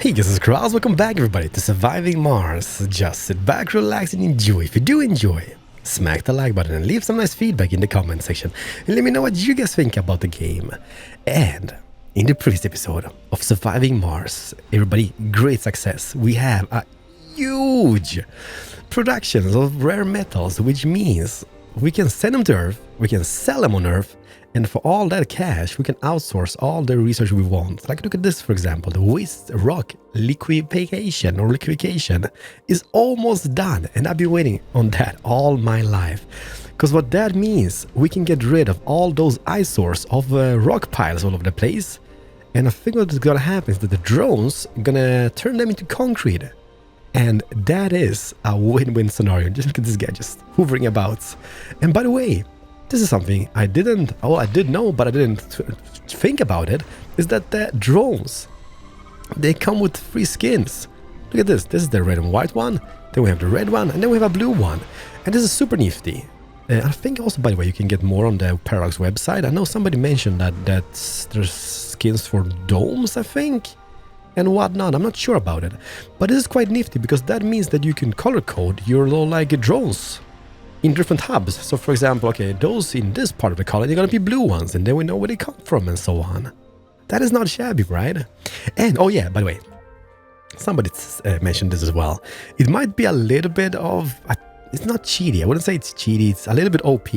Hey guys, it's Keralis. Welcome back everybody to Surviving Mars. Just sit back, relax and enjoy. If you do enjoy, smack the like button and leave some nice feedback in the comment section. And let me know what you guys think about the game. And in the previous episode of Surviving Mars, everybody, great success. We have a huge production of rare metals, which means we can send them to Earth, we can sell them on Earth, and for all that cash, we can outsource all the research we want. Like look at this, for example, the waste rock liquefaction is almost done. And I've been waiting on that all my life. Because what that means, we can get rid of all those eyesores of rock piles all over the place. And I think what's gonna happen is that the drones are gonna turn them into concrete. And that is a win-win scenario. Just look at this guy just hovering about. And by the way, this is something I did know, but I didn't think about it, is that the drones, they come with free skins. Look at this. This is the red and white one. Then we have the red one, and then we have a blue one. And this is super nifty. I think also, by the way, you can get more on the Paradox website. I know somebody mentioned that there's skins for domes, I think, and whatnot. I'm not sure about it. But this is quite nifty because that means that you can color code your little like drones in different hubs. So for example, okay, those in this part of the colony are gonna be blue ones, and then we know where they come from and so on. That is not shabby, right? And oh yeah, by the way, somebody mentioned this as well. It might be a little bit of it's not cheaty. I wouldn't say it's cheaty. It's a little bit OP.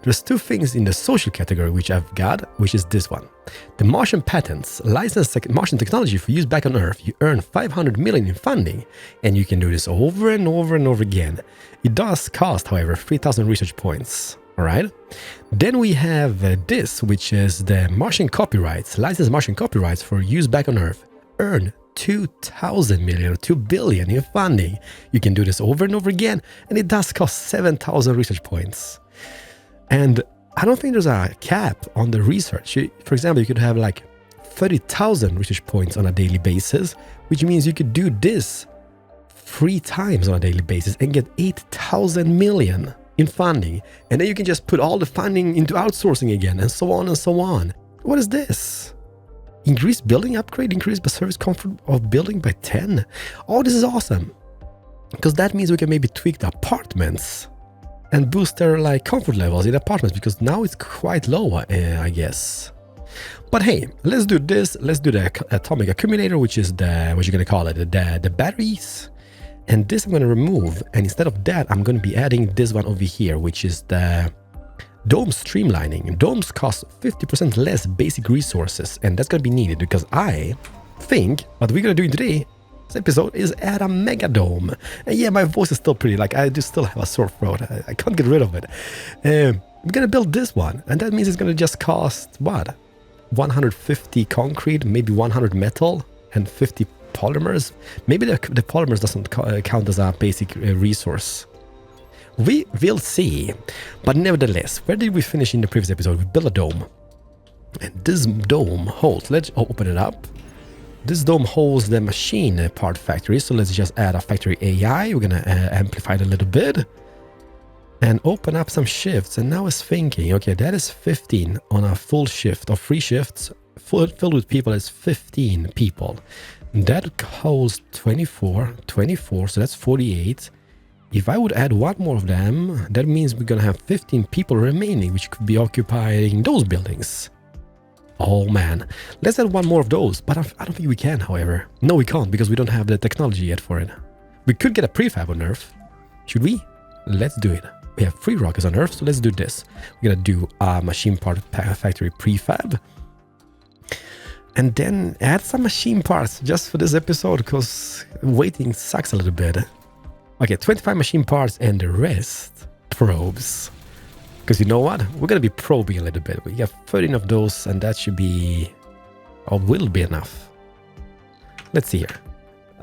There's two things in the social category which I've got, which is this one. The Martian patents, licensed Martian technology for use back on Earth. You earn 500 million in funding, and you can do this over and over and over again. It does cost, however, 3,000 research points. All right. Then we have this, which is the Martian copyrights, licensed Martian copyrights for use back on Earth. Earn 2,000 million or 2 billion in funding. You can do this over and over again, and it does cost 7,000 research points. And I don't think there's a cap on the research. For example, you could have like 30,000 research points on a daily basis, which means you could do this 3 times on a daily basis and get 8,000 million in funding. And then you can just put all the funding into outsourcing again, and so on and so on. What is this? Increase building upgrade, increase the service comfort of building by 10. Oh, this is awesome. Because that means we can maybe tweak the apartments and boost their like comfort levels in the apartments, because now it's quite low, I guess. But hey, let's do this. Let's do the atomic accumulator, which is the, what you're gonna call it, the batteries. And this I'm gonna remove. And instead of that, I'm gonna be adding this one over here, which is the dome streamlining. Domes cost 50% less basic resources, and that's gonna be needed because I think what we're gonna do in today's episode is add a mega dome. And yeah, my voice is still pretty, like I just still have a sore throat. I can't get rid of it. We're gonna build this one, and that means it's gonna just cost what? 150 concrete, maybe 100 metal, and 50 polymers. Maybe the polymers doesn't count as a basic resource. We will see. But nevertheless, where did we finish in the previous episode? We built a dome. And this dome holds, let's open it up. This dome holds the machine part factory. So let's just add a factory AI. We're gonna amplify it a little bit. And open up some shifts. And now it's thinking, okay, that is 15 on a full shift or 3 shifts. Filled with people is 15 people. That holds 24, so that's 48. If I would add one more of them, that means we're gonna have 15 people remaining, which could be occupying those buildings. Oh man, let's add one more of those, but I don't think we can, however. No, we can't, because we don't have the technology yet for it. We could get a prefab on Earth. Should we? Let's do it. We have 3 rockets on Earth, so let's do this. We're gonna do a machine part factory prefab. And then add some machine parts just for this episode, because waiting sucks a little bit. Okay, 25 machine parts and the rest probes. Because you know what? We're going to be probing a little bit. We got 13 of those, and that should be, or will be enough. Let's see here.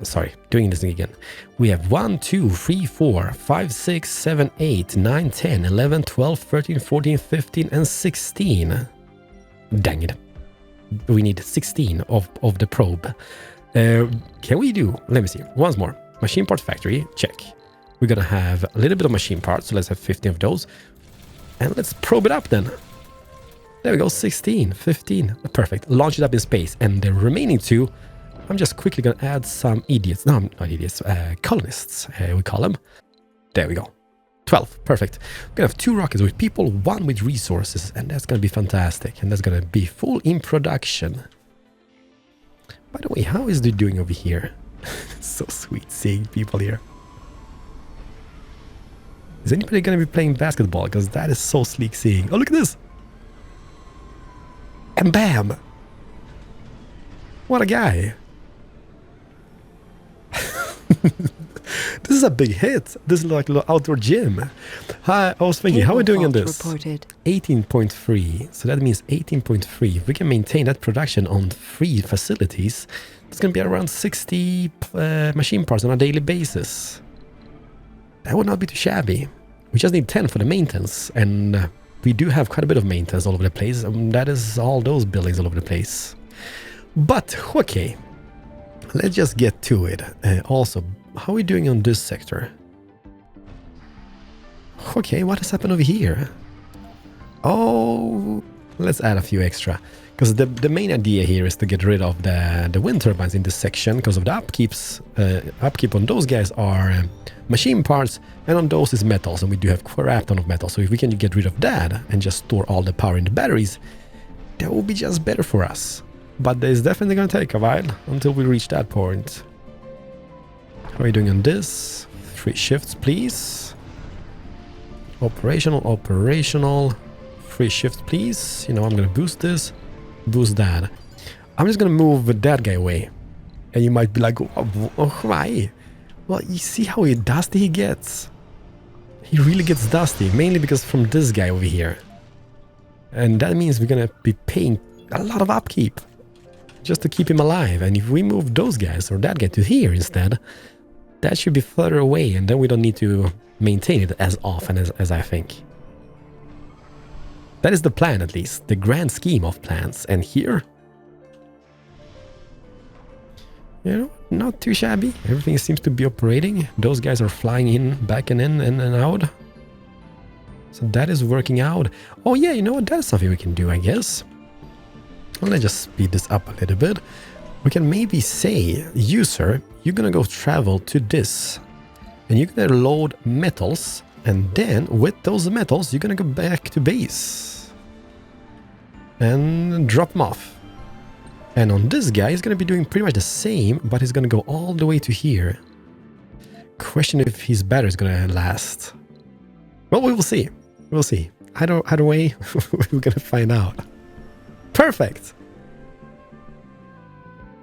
Sorry, doing this thing again. We have 1, 2, 3, 4, 5, 6, 7, 8, 9, 10, 11, 12, 13, 14, 15, and 16. Dang it. We need 16 of the probe. Can we do, let me see, once more. Machine part factory, check. We're gonna have a little bit of machine parts, so let's have 15 of those. And let's probe it up then. There we go, 16, 15, perfect. Launch it up in space, and the remaining 2 I'm just quickly gonna add some idiots. No, not idiots. Colonists, we call them. There we go. 12. Perfect. We're gonna have 2 rockets with people, 1 with resources, and that's gonna be fantastic. And that's gonna be full in production. By the way, how is it doing over here? So sweet seeing people here. Is anybody gonna be playing basketball? Because that is so sleek seeing. Oh, look at this! And bam! What a guy! This is a big hit. This is like a little outdoor gym. Hi, I was thinking, how are we doing on this? 18.3. So that means 18.3. If we can maintain that production on 3 facilities, it's going to be around 60 machine parts on a daily basis. That would not be too shabby. We just need 10 for the maintenance. And we do have quite a bit of maintenance all over the place. That is all those buildings all over the place. But, okay. Let's just get to it. Also, how are we doing on this sector? Okay, what has happened over here? Oh, let's add a few extra. Because the main idea here is to get rid of the wind turbines in this section. Because of the upkeep on those guys are machine parts. And on those is metals. And we do have crap ton of metals. So if we can get rid of that and just store all the power in the batteries, that will be just better for us. But it's definitely going to take a while until we reach that point. How are you doing on this? 3 shifts, please. Operational. 3 shifts, please. You know, I'm going to boost this, boost that. I'm just going to move that guy away. And you might be like, oh, why? Well, you see how dusty he gets? He really gets dusty, mainly because from this guy over here. And that means we're going to be paying a lot of upkeep just to keep him alive. And if we move those guys or that guy to here instead, that should be further away, and then we don't need to maintain it as often as I think. That is the plan, at least. The grand scheme of plans. And here, you know, not too shabby. Everything seems to be operating. Those guys are flying in, back and in and out. So that is working out. Oh yeah, you know what? That's something we can do, I guess. Well, let's just speed this up a little bit. We can maybe say, user, you're gonna go travel to this. And you're gonna load metals. And then, with those metals, you're gonna go back to base. And drop them off. And on this guy, he's gonna be doing pretty much the same, but he's gonna go all the way to here. Question if his battery is gonna last. Well, we will see. We'll see. Either way, we're gonna find out. Perfect!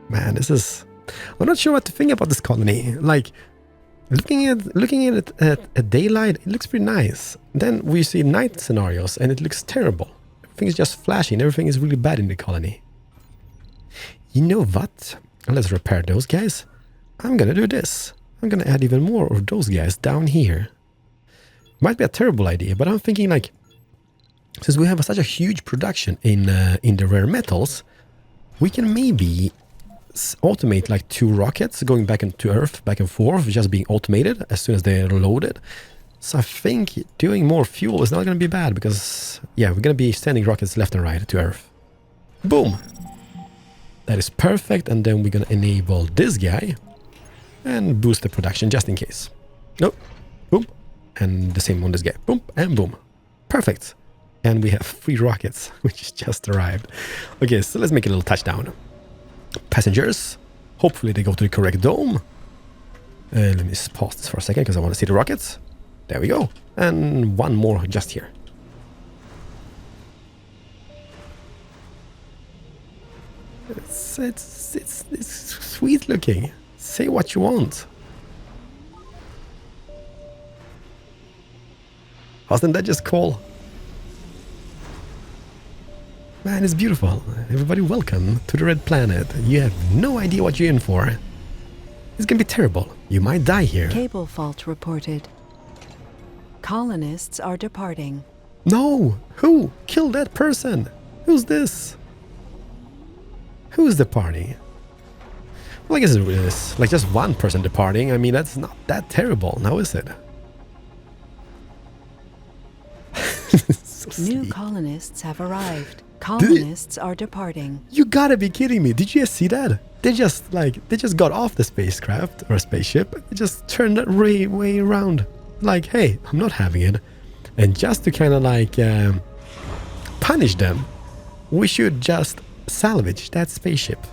Man, this is... I'm not sure what to think about this colony. Like, looking at it at daylight, it looks pretty nice. Then we see night scenarios, and it looks terrible. Everything is just flashing. Everything is really bad in the colony. You know what? Let's repair those guys. I'm gonna do this. I'm gonna add even more of those guys down here. Might be a terrible idea, but I'm thinking like... Since we have such a huge production in the rare metals, we can maybe automate like 2 rockets going back into Earth, back and forth, just being automated as soon as they're loaded. So I think doing more fuel is not going to be bad because, yeah, we're going to be sending rockets left and right to Earth. Boom! That is perfect, and then we're going to enable this guy and boost the production just in case. Nope. Boom. And the same on this guy. Boom and boom. Perfect. And we have 3 rockets, which just arrived. Okay, so let's make a little touchdown. Passengers. Hopefully they go to the correct dome. Let me just pause this for a second because I want to see the rockets. There we go. And 1 more just here. It's sweet looking. Say what you want. Wasn't that just cool? Man, it's beautiful. Everybody welcome to the Red Planet. You have no idea what you're in for. It's gonna be terrible. You might die here. Cable fault reported. Colonists are departing. No! Who? Kill that person! Who's this? Who's departing? Well, I guess it is like just 1 person departing. I mean, that's not that terrible, now is it? So New sweet. colonists have arrived. Colonists are departing. You gotta be kidding me. Did you guys see that? They just got off the spacecraft or spaceship. They just turned that way around. Like, hey, I'm not having it. And just to kind of like punish them, we should just salvage that spaceship.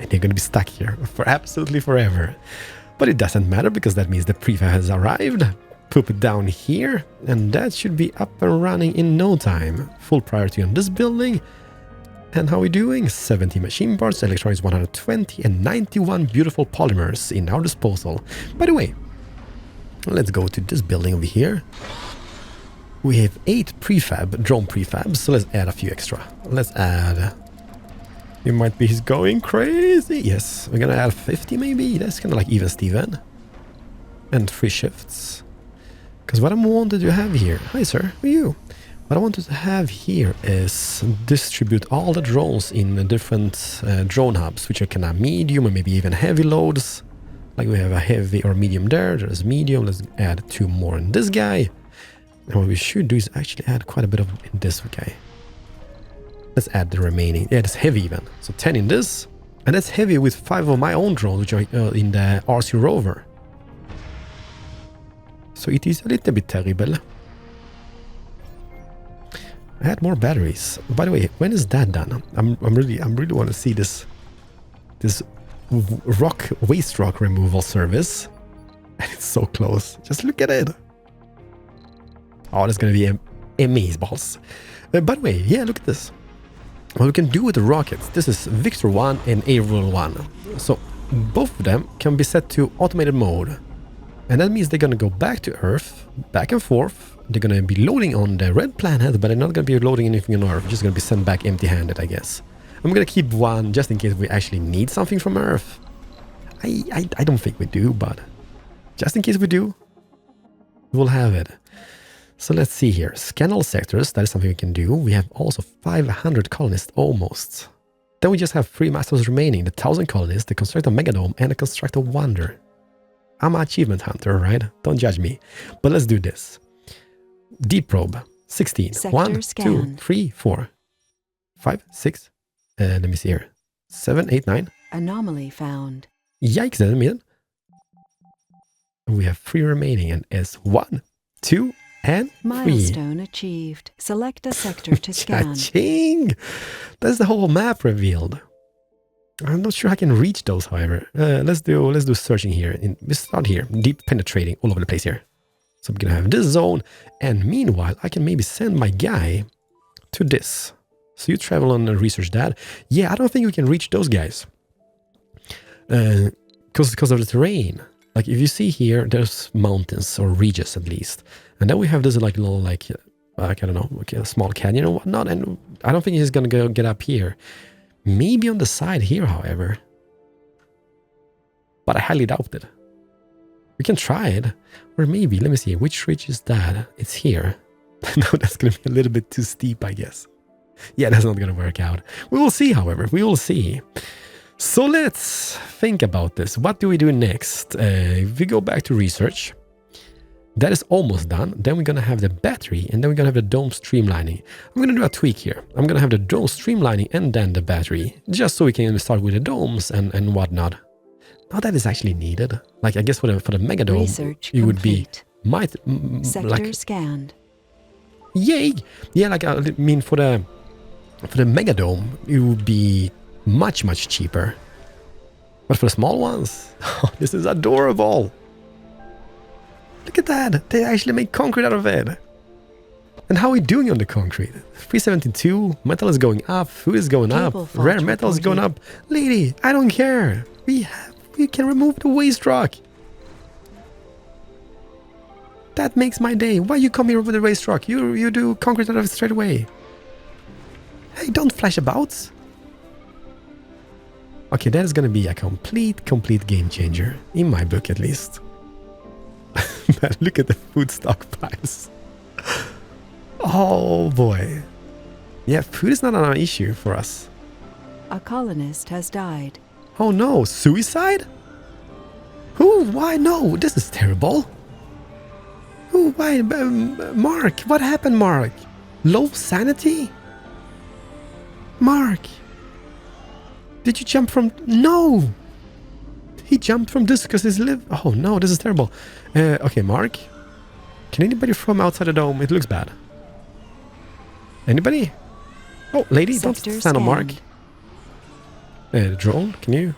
And they're gonna be stuck here for absolutely forever. But it doesn't matter because that means the prefab has arrived. Put it down here, and that should be up and running in no time. Full priority on this building. And how are we doing? 70 machine parts, electronics 120, and 91 beautiful polymers in our disposal. By the way, let's go to this building over here. We have 8 drone prefabs, so let's add a few extra. Let's add... You might be, he's going crazy. Yes, we're gonna add 50 maybe. That's kind of like even Steven. And 3 shifts. Because what I wanted to have here... Hi sir, who are you? What I wanted to have here is distribute all the drones in different drone hubs, which are kind of medium or maybe even heavy loads. Like we have a heavy or medium there, there's medium. Let's add 2 more in this guy. And what we should do is actually add quite a bit of in this guy. Let's add the remaining. Yeah, it's heavy even. So 10 in this. And that's heavy with 5 of my own drones, which are in the RC rover. So it is a little bit terrible. Add more batteries. By the way, when is that done? I'm really want to see this waste rock removal service. And it's so close. Just look at it. Oh, that's gonna be amazeballs. By the way, yeah, look at this. What we can do with the rockets. This is Victor 1 and Avril 1. So both of them can be set to automated mode. And that means they're gonna go back to Earth, back and forth. They're gonna be loading on the red planet, but they're not gonna be loading anything on Earth. Just gonna be sent back empty-handed, I guess. I'm gonna keep one just in case we actually need something from Earth. I don't think we do, but just in case we do, we'll have it. So let's see here. Scan all sectors. That is something we can do. We have also 500 colonists almost. Then we just have 3 masters remaining. The 1,000 colonists, the constructor megadome, and the constructor wonder. I'm an achievement hunter, right? Don't judge me. But let's do this. Deep probe. 16. Sector 1, scan. 2, 3, 4, 5, 6. Let me see here. 7, 8, 9. Anomaly found. Yikes, that mean. We have 3 remaining, and it's 1, 2, and 3. Milestone achieved. Select a sector to scan. Cha-ching! That's the whole map revealed. I'm not sure I can reach those, however. Let's do searching here. We start here. Deep penetrating all over the place here. So I'm gonna have this zone, and meanwhile I can maybe send my guy to this. So you travel on and research that. Yeah, I don't think we can reach those guys. Because of the terrain. Like if you see here, there's mountains or ridges at least. And then we have this like little like I don't know, like a small canyon or whatnot. And I don't think he's gonna go get up here. Maybe on the side here, however. But I highly doubt it. We can try it. Or maybe, let me see, which ridge is that? It's here. No, that's gonna be a little bit too steep, I guess. Yeah, that's not gonna work out. We will see, however. We will see. So let's think about this. What do we do next? If we go back to research, that is almost done. Then we're gonna have the battery, and then we're gonna have the dome streamlining. I'm gonna do a tweak here. I'm gonna have the dome streamlining and then the battery, just so we can start with the domes and whatnot. Now that is actually needed. Like I guess for the mega dome, Research it would be complete. Sector like scanned. yay. Yeah, like I mean for the mega dome, it would be much cheaper. But for the small ones, oh, this is adorable. Look at that. They actually make concrete out of it. And how are we doing on the concrete? 372, metal is going up, food is going up, rare metal is going up. Lady, I don't care. We can remove the waste rock. That makes my day. Why you come here with the waste rock? You do concrete out of it straight away. Hey, don't flash about. Okay, that is gonna be a complete game changer. In my book, at least. But look at the food stockpiles. Oh boy. Yeah, food is not an issue for us. A colonist has died. Oh no, suicide? Who? Why? No, this is terrible. Who? Why? Mark, what happened, Mark? Low sanity? Mark. Did you jump from... No! He jumped from this because he's live... Oh no, this is terrible. Okay, Mark. Can anybody from outside the dome? It looks bad. Anybody? Oh, lady, don't stand on Mark. Drone, can you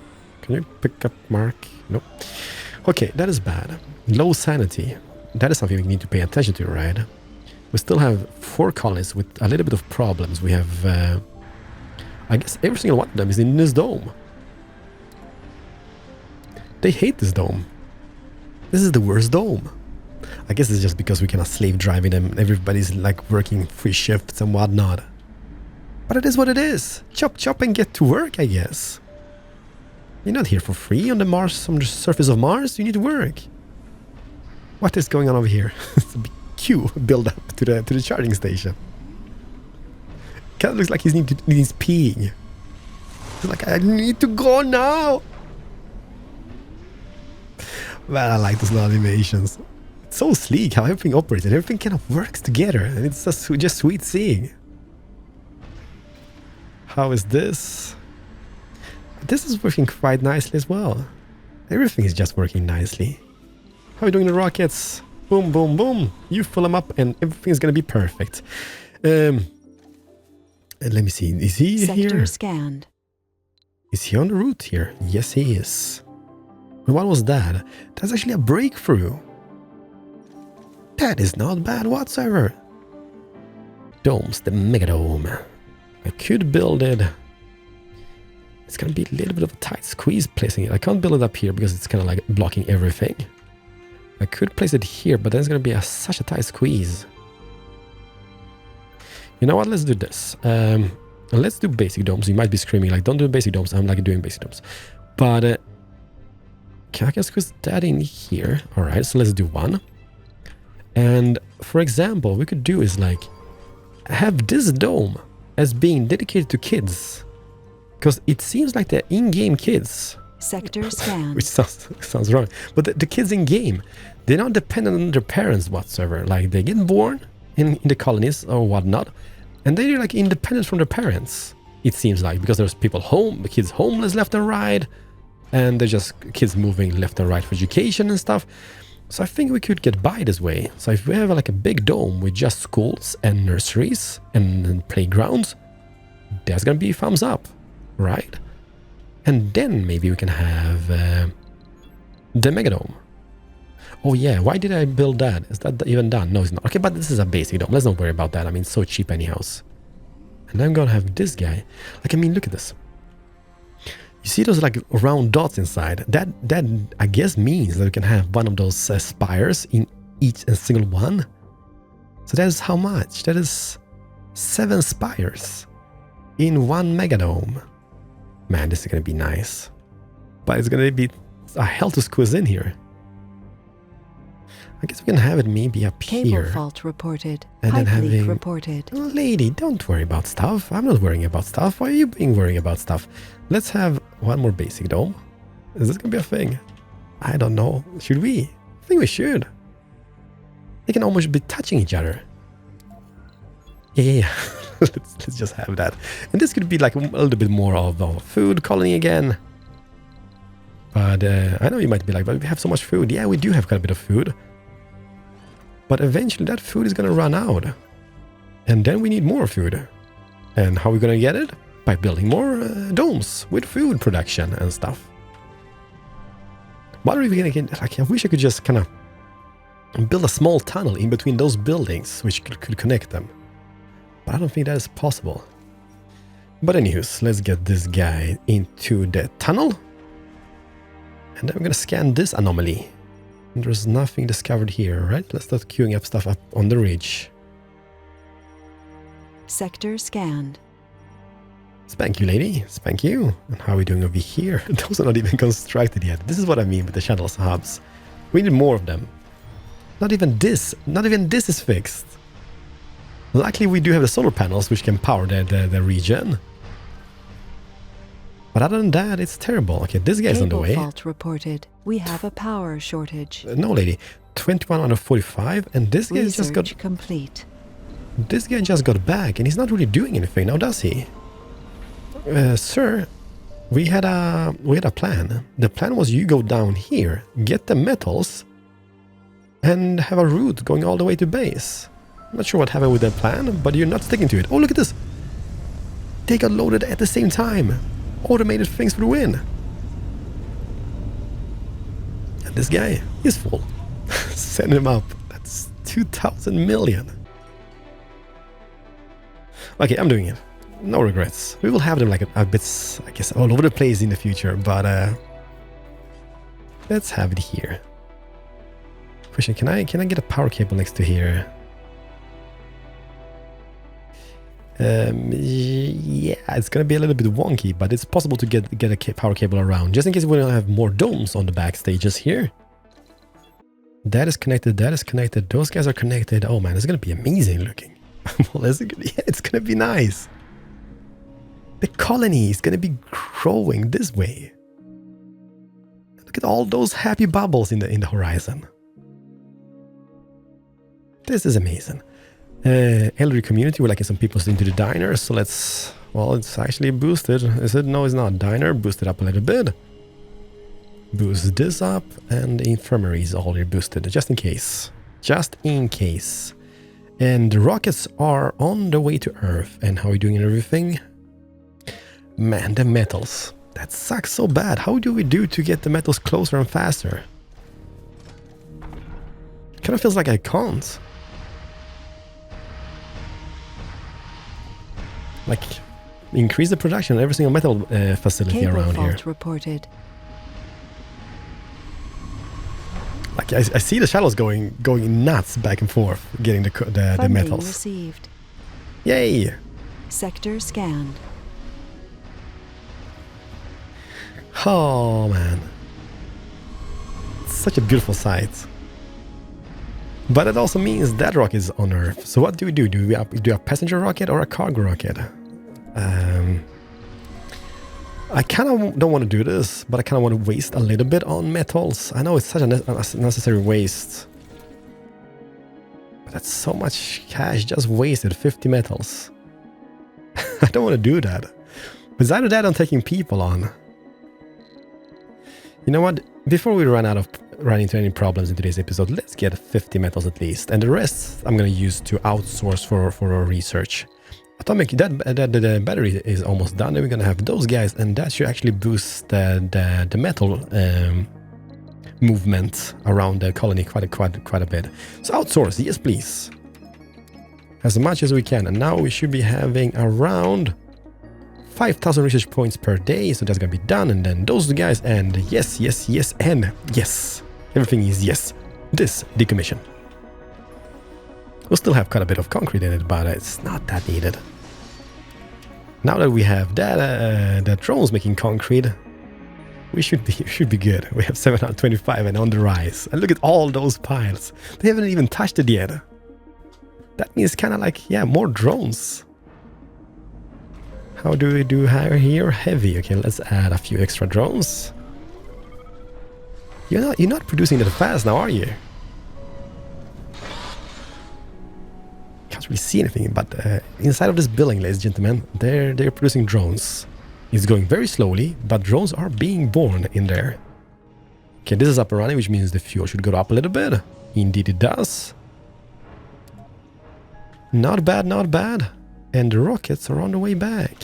pick up Mark? Nope. Okay, that is bad. Low sanity. That is something we need to pay attention to, right? We still have 4 colonies with a little bit of problems. We have... I guess every single one of them is in this dome. They hate this dome. This is the worst dome. I guess it's just because we cannot slave driving them. Everybody's like working 3 shifts and whatnot. But it is what it is. Chop chop and get to work, I guess. You're not here for free on the Mars, on the surface of Mars. You need to work. What is going on over here? It's a big queue build up to the charging station. Kind of looks like he's peeing. He's like, I need to go now. Man, I like those little animations. It's so sleek how everything operates and everything kind of works together. And it's just sweet seeing. How is this? This is working quite nicely as well. Everything is just working nicely. How are you doing the rockets? Boom, boom, boom. You fill them up and everything's gonna be perfect. Let me see. Is he Sector here? Scanned. Is he on the route here? Yes, he is. And what was that? That's actually a breakthrough. That is not bad whatsoever. Domes, the Megadome. I could build it. It's gonna be a little bit of a tight squeeze placing it. I can't build it up here because it's kind of like blocking everything. I could place it here, but then it's gonna be such a tight squeeze. You know what? Let's do this. Let's do basic domes. You might be screaming like, don't do basic domes. I'm like doing basic domes. But can I squeeze that in here? All right, so let's do one. And for example, we could do is like have this dome as being dedicated to kids. Because it seems like they're in-game kids. Sector scanned. Which sounds wrong. But the kids in-game, they're not dependent on their parents whatsoever. Like they get born in the colonies or whatnot, and they're like independent from their parents, it seems like, because there's people home, the kids homeless left and right, and they're just kids moving left and right for education and stuff. So I think we could get by this way. So if we have like a big dome with just schools and nurseries and playgrounds, that's gonna be thumbs up, right? And then maybe we can have the Megadome. Oh yeah, why did I build that? Is that even done? No, it's not. Okay, but this is a basic dome. Let's not worry about that. I mean, it's so cheap anyhow. And I'm gonna have this guy. Like, I mean, look at this. You see those like round dots inside? That I guess means that we can have one of those spires in each and single one. So that is how much? That is 7 spires in one Megadome. Man, this is gonna be nice. But it's gonna be a hell to squeeze in here. I guess we can have it maybe up here. Cable fault reported. And then Pipe leak having... reported. Lady, don't worry about stuff. I'm not worrying about stuff. Why are you being worrying about stuff? Let's have one more basic dome. Is this gonna be a thing? I don't know. Should we? I think we should. They can almost be touching each other. Yeah. let's just have that. And this could be like a little bit more of a food colony again. But I know you might be like, but we have so much food. Yeah, we do have quite a bit of food. But eventually that food is going to run out. And then we need more food. And how are we going to get it? By building more domes with food production and stuff. What are we going to get? Like, I wish I could just kind of build a small tunnel in between those buildings which could connect them. But I don't think that is possible. But anyways, let's get this guy into the tunnel. And then we're going to scan this anomaly. And there's nothing discovered here, right? Let's start queuing up stuff up on the ridge. Sector scanned. Spank you, lady. Spank you. And how are we doing over here? Those are not even constructed yet. This is what I mean with the shuttles hubs. We need more of them. Not even this is fixed. Luckily, we do have the solar panels which can power the region. But other than that, it's terrible. Okay, this guy's on the way. Cable fault reported. We have a power shortage. No, lady. 21 out of 45, and this guy just got complete. This guy just got back, and he's not really doing anything now, does he? Sir, we had a plan. The plan was you go down here, get the metals, and have a route going all the way to base. I'm not sure what happened with that plan, but you're not sticking to it. Oh, look at this! They got loaded at the same time. Automated things for the win. And this guy is full. Send him up. That's 2,000 million. Okay, I'm doing it. No regrets. We will have them like a bit, I guess, all over the place in the future, but let's have it here. Question, can I get a power cable next to here? Yeah, it's gonna be a little bit wonky, but it's possible to get a power cable around, just in case we don't have more domes on the back stages here. That is connected, that is connected, those guys are connected. Oh man, it's gonna be amazing looking. Well, it's gonna be nice. The colony is gonna be growing this way. Look at all those happy bubbles in the horizon. This is amazing. Elderly community, we're liking some people into the diner, so let's, well, it's actually boosted. Is it? No, it's not. Diner, boost it up a little bit. Boost this up, and the infirmary is already boosted, just in case. Just in case. And the rockets are on the way to Earth. And how are we doing and everything? Man, the metals. That sucks so bad. How do we do to get the metals closer and faster? Kind of feels like I can't. Like, increase the production of every single metal facility Cable around fault here. reported. Like, I see the shallows going nuts back and forth, getting the metals. Received. Yay! Sector scanned. Oh man, it's such a beautiful sight. But it also means that rocket is on Earth. So what do we do? Do we do a passenger rocket or a cargo rocket? I kind of don't want to do this, but I kind of want to waste a little bit on metals. I know it's such a necessary waste. But that's so much cash just wasted, 50 metals. I don't want to do that. But either that or I'm taking people on. You know what? Before we run into any problems in today's episode, let's get 50 metals at least, and the rest I'm gonna use to outsource for our research. Atomic, the battery is almost done. Then we're gonna have those guys, and that should actually boost the metal movement around the colony quite a bit. So outsource, yes please, as much as we can. And now we should be having around 5,000 research points per day, so that's gonna be done. And then those guys, and yes, and yes. Everything is yes. This decommission. We'll still have quite a bit of concrete in it, but it's not that needed. Now that we have that drones making concrete, we should be good. We have 725 and on the rise. And look at all those piles. They haven't even touched it yet. That means kind of like, yeah, more drones. How do we do here? Heavy. Okay, let's add a few extra drones. You're not producing that fast now, are you? Can't really see anything, but inside of this building, ladies and gentlemen, they're producing drones. It's going very slowly, but drones are being born in there. Okay, this is up and running, which means the fuel should go up a little bit. Indeed it does. Not bad, not bad. And the rockets are on the way back.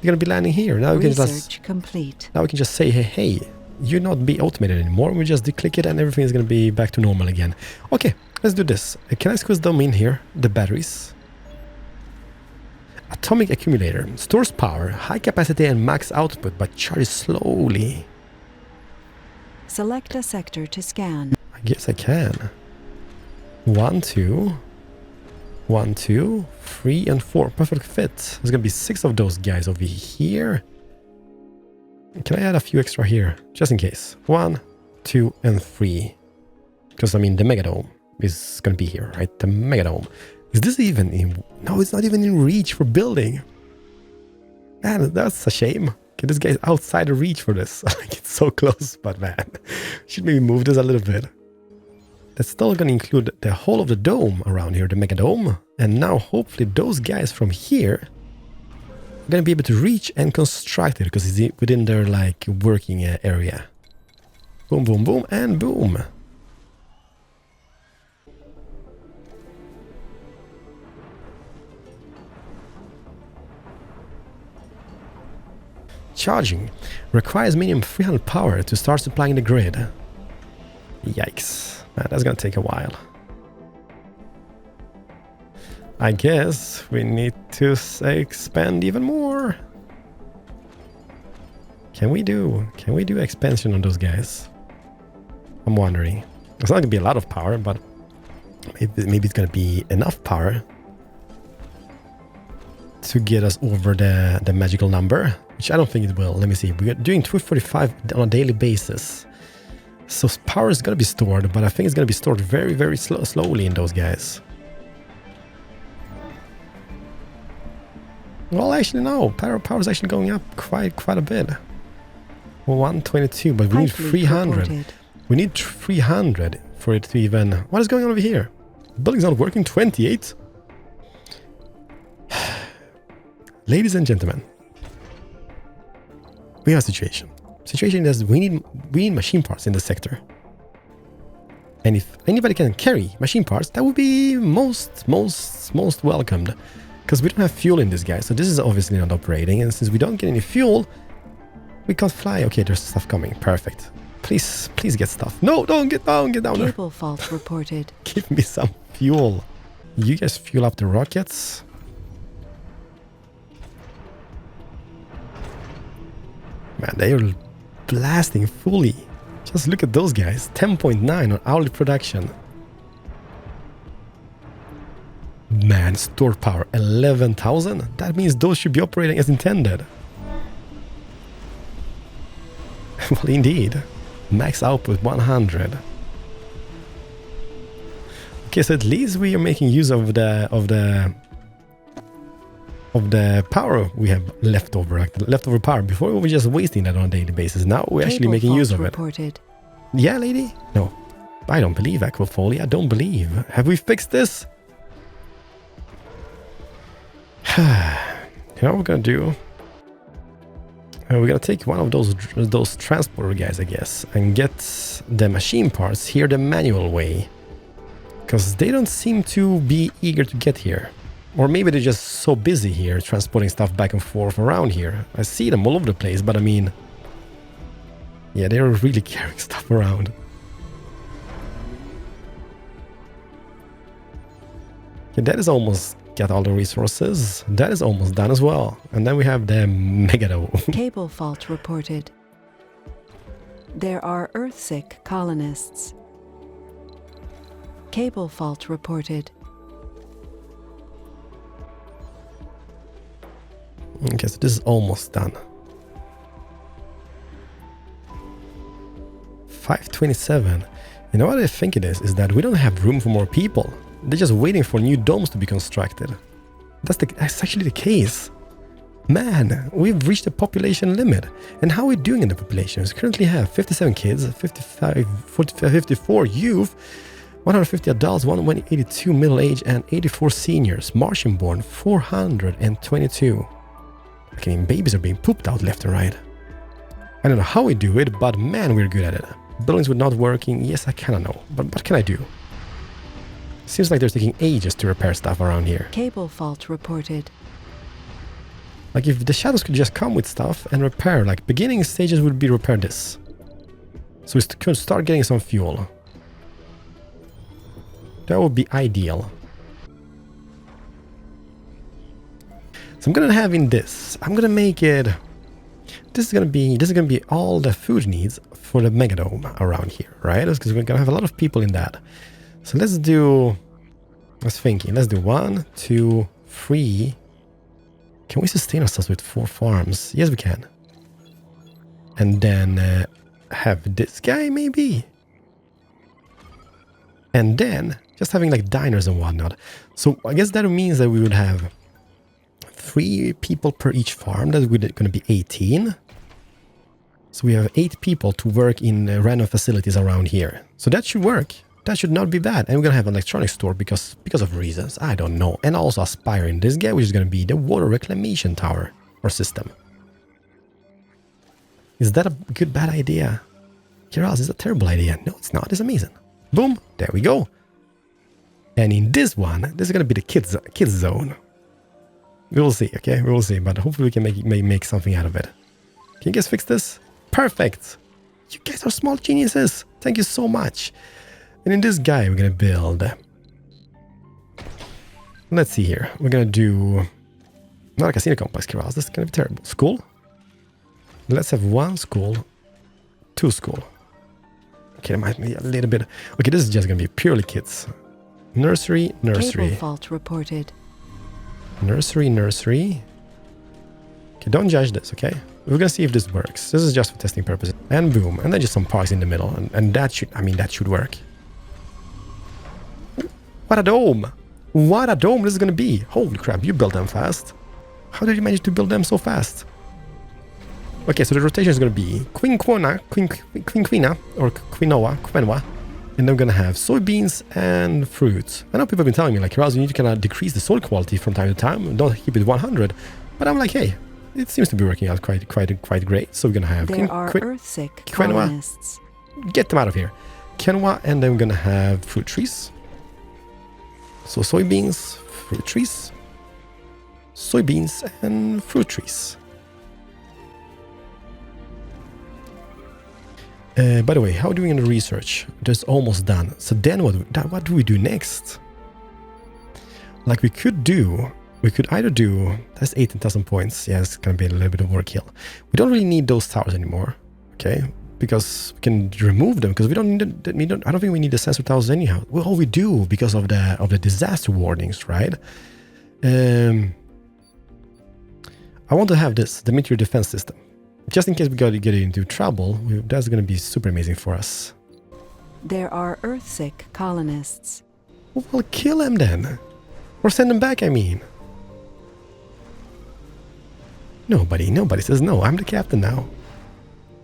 They're gonna be landing here. Now we can just complete. Now we can just say, hey, you not be automated anymore. We just declick it and everything is gonna be back to normal again. Okay, let's do this. Can I squeeze them in here? The batteries. Atomic accumulator. Stores power, high capacity and max output, but charges slowly. Select a sector to scan. I guess I can. 1, 2. 1, 2, 3, and 4. Perfect fit. There's gonna be 6 of those guys over here. Can I add a few extra here? Just in case. 1, 2, and 3. Because, I mean, the Megadome is gonna be here, right? The Megadome. Is this even in... No, it's not even in reach for building. Man, that's a shame. Okay, this guy's outside the reach for this. Like, it's so close, but man. Should maybe move this a little bit. That's still going to include the whole of the dome around here, the Megadome. And now, hopefully, those guys from here gonna be able to reach and construct it because it's within their like working area. Boom, boom, boom, and boom. Charging requires minimum 300 power to start supplying the grid. Yikes. Man, that's gonna take a while. I guess we need to expand even more. Can we do expansion on those guys? I'm wondering. It's not gonna be a lot of power, but maybe it's gonna be enough power to get us over the magical number, which I don't think it will. Let me see. We're doing 245 on a daily basis. So power is gonna be stored, but I think it's gonna be stored very, very slowly in those guys. Well, actually, no. Power is actually going up quite a bit. 122, but we need 300. We need 300 for it to even... What is going on over here? Building's not working. 28. Ladies and gentlemen, we have a situation. Situation is we need machine parts in the sector. And if anybody can carry machine parts, that would be most welcomed. Because we don't have fuel in this guy, so this is obviously not operating. And since we don't get any fuel, we can't fly. Okay, there's stuff coming. Perfect. Please get stuff. No, don't get down there. Cable fault reported. Give me some fuel. You guys fuel up the rockets. Man, they are blasting fully. Just look at those guys. 10.9 on hourly production. Man, stored power 11,000. That means those should be operating as intended. Well, indeed. Max output 100. Okay, so at least we are making use of the power we have leftover power. Before we were just wasting that on a daily basis. Now we're actually making use of it. Yeah, lady? No. I don't believe Aquafolia. I don't believe. Have we fixed this? You know what we're gonna do? We're gonna take one of those transporter guys, I guess, and get the machine parts here the manual way. Because they don't seem to be eager to get here. Or maybe they're just so busy here transporting stuff back and forth around here. I see them all over the place, but I mean... Yeah, they're really carrying stuff around. Okay, that is almost... Get all the resources. That is almost done as well. And then we have the Megado. Cable fault reported. There are Earthsick colonists. Cable fault reported. Okay, so this is almost done. 527. You know what I think it is that we don't have room for more people. They're just waiting for new domes to be constructed. That's actually the case. Man, we've reached the population limit. And how are we doing in the population? We currently have 57 kids, 54 youth, 150 adults, 182 middle-aged, and 84 seniors. Martian-born, 422. I mean, babies are being pooped out left and right. I don't know how we do it, but man, we're good at it. Buildings were not working. Yes, I kind of know. But what can I do? Seems like they're taking ages to repair stuff around here. Cable fault reported. Like if the shadows could just come with stuff and repair, like beginning stages would be repair this. So we could start getting some fuel. That would be ideal. So I'm gonna have in this. I'm gonna make it. This is gonna be all the food needs for the megadome around here, right? Because we're gonna have a lot of people in that. So let's do, let's do 1, 2, 3. Can we sustain ourselves with 4 farms? Yes, we can. And then have this guy maybe. And then just having like diners and whatnot. So I guess that means that we would have 3 people per each farm. That's going to be 18. So we have 8 people to work in random facilities around here. So that should work. That should not be bad. And we're going to have an electronics store because of reasons. I don't know. And also Aspire in this guy, which is going to be the water reclamation tower. or system. Is that a good, bad idea? Keralis, is a terrible idea. No, it's not. It's amazing. Boom. There we go. And in this one, this is going to be the kids zone. We will see, okay? We will see. But hopefully we can make something out of it. Can you guys fix this? Perfect. You guys are small geniuses. Thank you so much. And in this guy, we're going to build... Let's see here. We're going to do... Not a casino complex, Keralis. This is going to be terrible. School? Let's have 1 school. 2 school. Okay, that might be a little bit... Okay, this is just going to be purely kids. Nursery. Cable fault reported. Nursery. Okay, don't judge this, okay? We're going to see if this works. This is just for testing purposes. And boom. And then just some parks in the middle. And that should... I mean, that should work. What a dome! What a dome this is going to be! Holy crap, you built them fast. How did you manage to build them so fast? Okay, so the rotation is going to be quinoa, or quinoa, and I'm going to have soybeans and fruits. I know people have been telling me, like, Keralis, you need to kind of decrease the soil quality from time to time, don't keep it 100. But I'm like, hey, it seems to be working out quite great. So we're going to have there are earth-sick colonists. Get them out of here. Quinoa, and then we're going to have fruit trees. So soybeans, fruit trees, soybeans, and fruit trees. By the way, how are we doing in the research? That's almost done. So then what do we do next? Like we could either do, that's 18,000 points. Yeah, it's going to be a little bit of overkill. We don't really need those towers anymore, okay? Because we can remove them, because I don't think we need the sensor towers anyhow. Well, we do because of the disaster warnings, right? I want to have the Meteor defense system. Just in case we got to get into trouble, that's going to be super amazing for us. There are earth-sick colonists. Well, kill them then. Or send them back, I mean. Nobody says no. I'm the captain now.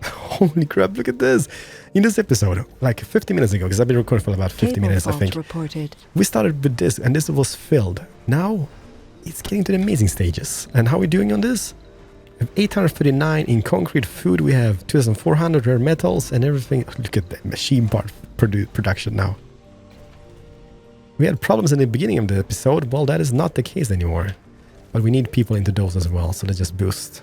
Holy crap, look at this. In this episode, like 50 minutes ago, because I've been recording for about 50 minutes, I think. Reported. We started with this, and this was filled. Now, it's getting to the amazing stages. And how are we doing on this? We have 839 in concrete food. We have 2,400 rare metals and everything. Look at the machine part production now. We had problems in the beginning of the episode. Well, that is not the case anymore. But we need people into those as well, so let's just boost.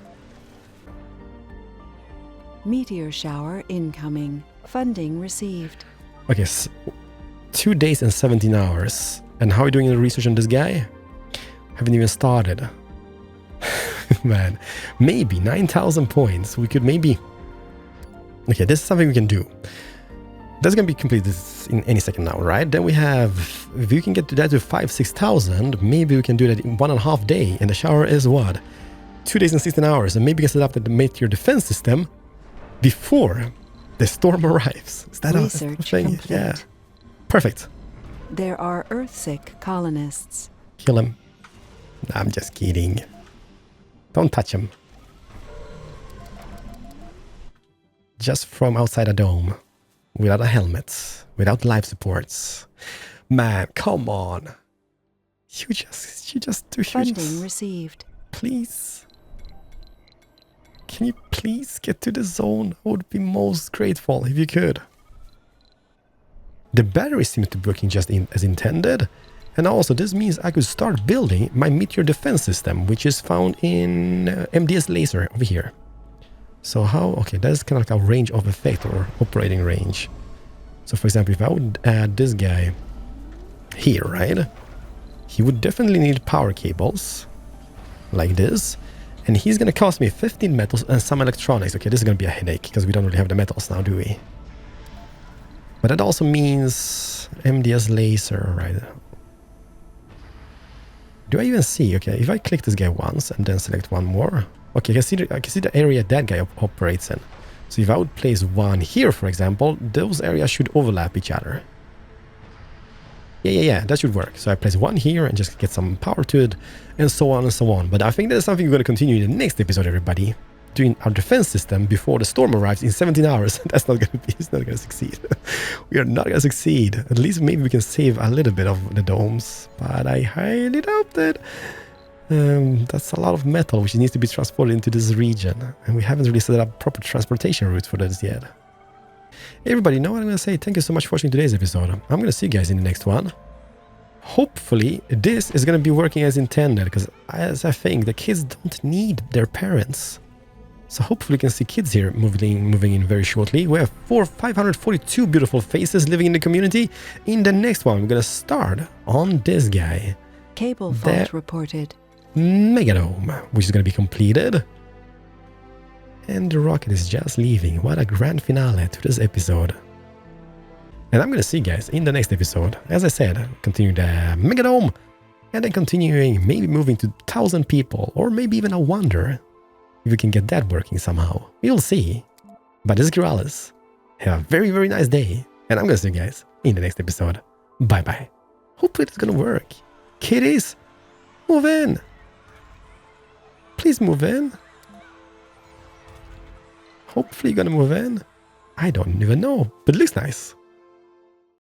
Meteor shower incoming. Funding received. Okay, so 2 days and 17 hours. And how are we doing in the research on this guy? Haven't even started. Man, maybe 9,000 points. We could maybe... Okay, this is something we can do. That's going to be completed in any second now, right? Then we have... If you can get to that to 5,000-6,000, maybe we can do that in 1.5 days. And the shower is what? 2 days and 16 hours. And maybe we can set up the Meteor defense system before the storm arrives. Is that research a thing? complete. Yeah. Perfect. There are earth-sick colonists. Kill him. I'm just kidding. Don't touch him. Just from outside a dome. Without a helmet. Without life supports. Man, come on. You just do Funding received. Please. Can you please get to the zone? I would be most grateful if you could. The battery seems to be working just as intended. And also this means I could start building my Meteor defense system, which is found in MDS laser over here. So how? Okay, that's kind of like a range of effect or operating range. So for example, if I would add this guy here, right? He would definitely need power cables like this. And he's going to cost me 15 metals and some electronics. Okay, this is going to be a headache because we don't really have the metals now, do we? But that also means MDS laser, right? Do I even see? Okay, if I click this guy once and then select one more. Okay, I can see the area that guy operates in. So if I would place one here, for example, those areas should overlap each other. Yeah, that should work. So I place one here and just get some power to it, and so on and so on. But I think that's something we're going to continue in the next episode, everybody. Doing our defense system before the storm arrives in 17 hours. That's not going to be, it's not going to succeed. We are not going to succeed. At least maybe we can save a little bit of the domes, but I highly doubt it. That's a lot of metal which needs to be transported into this region. And we haven't really set up proper transportation routes for this yet. Everybody, you know what I'm going to say? Thank you so much for watching today's episode. I'm going to see you guys in the next one. Hopefully, this is going to be working as intended, because as I think, the kids don't need their parents. So hopefully we can see kids here moving in very shortly. We have 542 beautiful faces living in the community. In the next one, we're going to start on this guy. Cable fault reported. Megadome, which is going to be completed. And the rocket is just leaving. What a grand finale to this episode. And I'm going to see you guys in the next episode. As I said, continue the Megadome. And then continuing, maybe moving to 1,000 people. Or maybe even a wonder. If we can get that working somehow. We'll see. But this is Keralis. Have a very, very nice day. And I'm going to see you guys in the next episode. Bye-bye. Hopefully it's going to work. Kiddies, move in. Please move in. Hopefully you're gonna move in. I don't even know, but it looks nice.